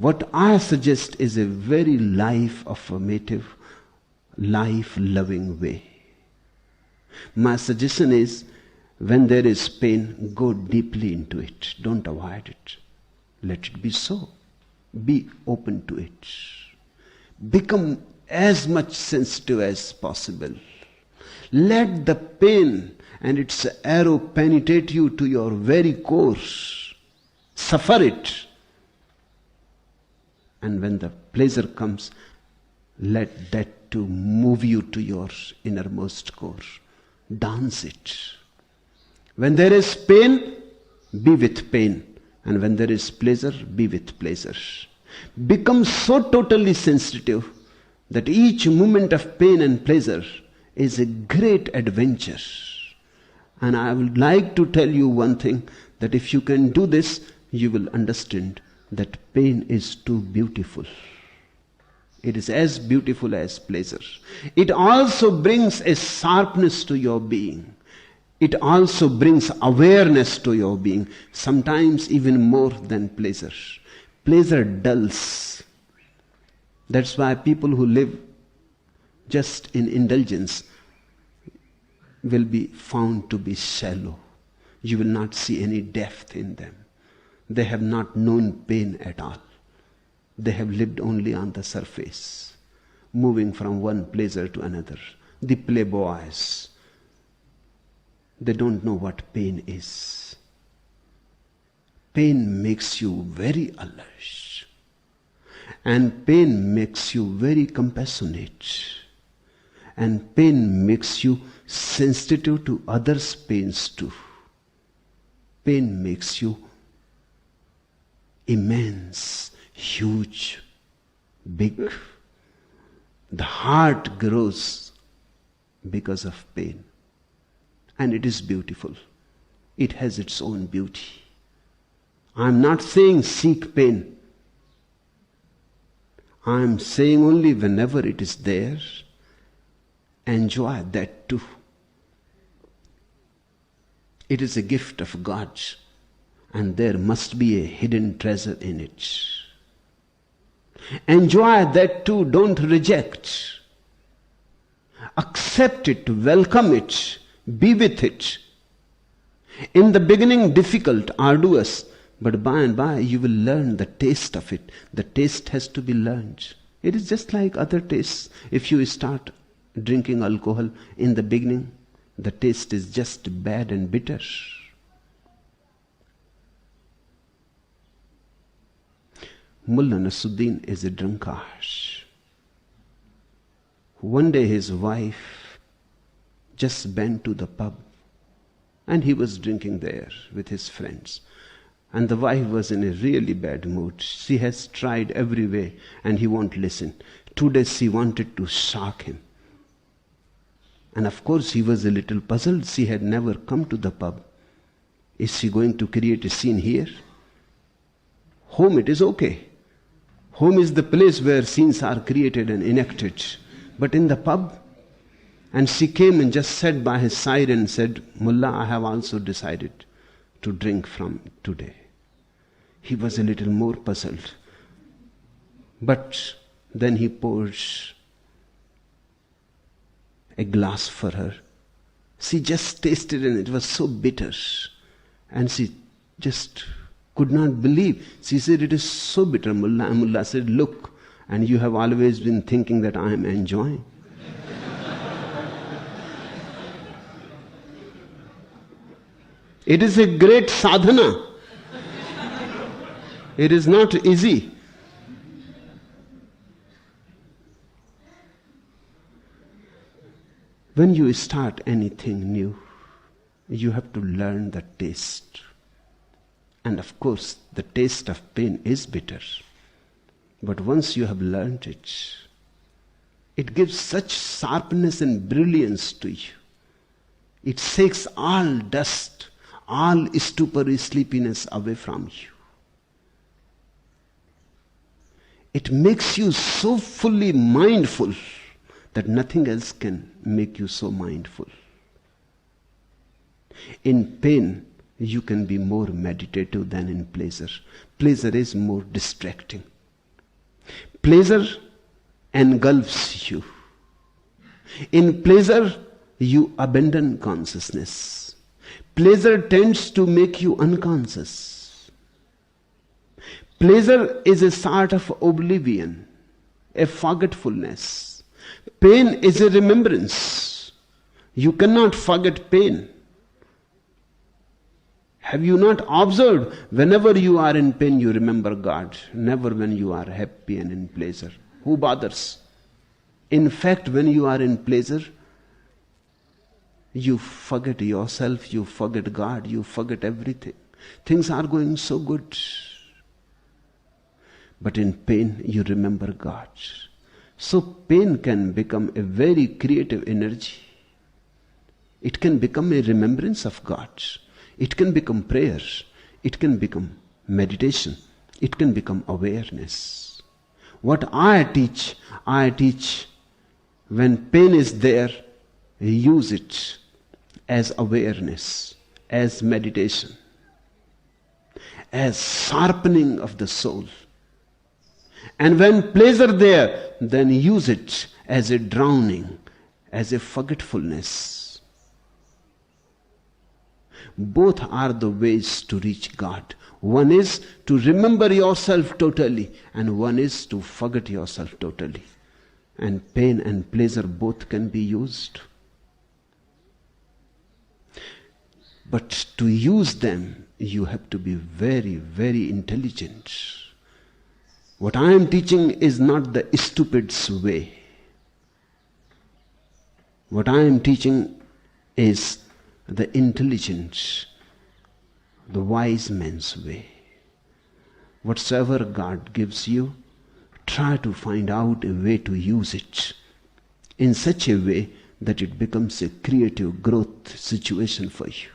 What I suggest is a very life-affirmative, life-loving way. My suggestion is, when there is pain, go deeply into it. Don't avoid it. Let it be so. Be open to it. Become as much sensitive as possible. Let the pain and its arrow penetrate you to your very core. Suffer it. And when the pleasure comes, let that too move you to your innermost core. Dance it. When there is pain, be with pain. And when there is pleasure, be with pleasure. Become so totally sensitive that each moment of pain and pleasure is a great adventure. And I would like to tell you one thing, that if you can do this, you will understand that pain is too beautiful. It is as beautiful as pleasure. It also brings a sharpness to your being. It also brings awareness to your being, sometimes even more than pleasure. Pleasure dulls. That's why people who live just in indulgence will be found to be shallow. You will not see any depth in them. They have not known pain at all. They have lived only on the surface, moving from one pleasure to another. The playboys, they don't know what pain is. Pain makes you very alert. And pain makes you very compassionate. And pain makes you sensitive to others' pains too. Pain makes you immense, huge, big. The heart grows because of pain. And it is beautiful. It has its own beauty. I am not saying seek pain. I am saying only whenever it is there, enjoy that too. It is a gift of God, and there must be a hidden treasure in it. Enjoy that too, don't reject. Accept it, welcome it, be with it. In the beginning, difficult, arduous, but by and by you will learn the taste of it. The taste has to be learned. It is just like other tastes. If you start drinking alcohol in the beginning, the taste is just bad and bitter. Mullah Nasruddin is a drunkard. One day his wife just went to the pub and he was drinking there with his friends. And the wife was in a really bad mood. She has tried every way and he won't listen. 2 days she wanted to shock him. And of course he was a little puzzled. She had never come to the pub. Is she going to create a scene here? Home, it is okay. Home is the place where scenes are created and enacted. But in the pub? And she came and just sat by his side and said, Mullah, I have also decided to drink from today. He was a little more puzzled. But then he pours a glass for her. She just tasted and it was so bitter. And she just could not believe. She said, it is so bitter, Mullah. And Mullah said, look, and you have always been thinking that I am enjoying. It is a great sadhana. It is not easy. When you start anything new, you have to learn the taste. And of course, the taste of pain is bitter. But once you have learned it, it gives such sharpness and brilliance to you. It shakes all dust, all stupor, sleepiness away from you. It makes you so fully mindful that nothing else can make you so mindful. In pain, you can be more meditative than in pleasure. Pleasure is more distracting. Pleasure engulfs you. In pleasure, you abandon consciousness. Pleasure tends to make you unconscious. Pleasure is a sort of oblivion, a forgetfulness. Pain is a remembrance. You cannot forget pain. Have you not observed, whenever you are in pain, you remember God? Never when you are happy and in pleasure. Who bothers? In fact, when you are in pleasure, you forget yourself, you forget God, you forget everything. Things are going so good. But in pain, you remember God. So pain can become a very creative energy. It can become a remembrance of God. It can become prayer. It can become meditation. It can become awareness. What I teach when pain is there, use it as awareness, as meditation, as sharpening of the soul. And when pleasure there, then use it as a drowning, as a forgetfulness. Both are the ways to reach God. One is to remember yourself totally, and one is to forget yourself totally. And pain and pleasure both can be used. But to use them, you have to be very, very intelligent. What I am teaching is not the stupid's way. What I am teaching is the intelligent, the wise man's way. Whatsoever God gives you, try to find out a way to use it in such a way that it becomes a creative growth situation for you.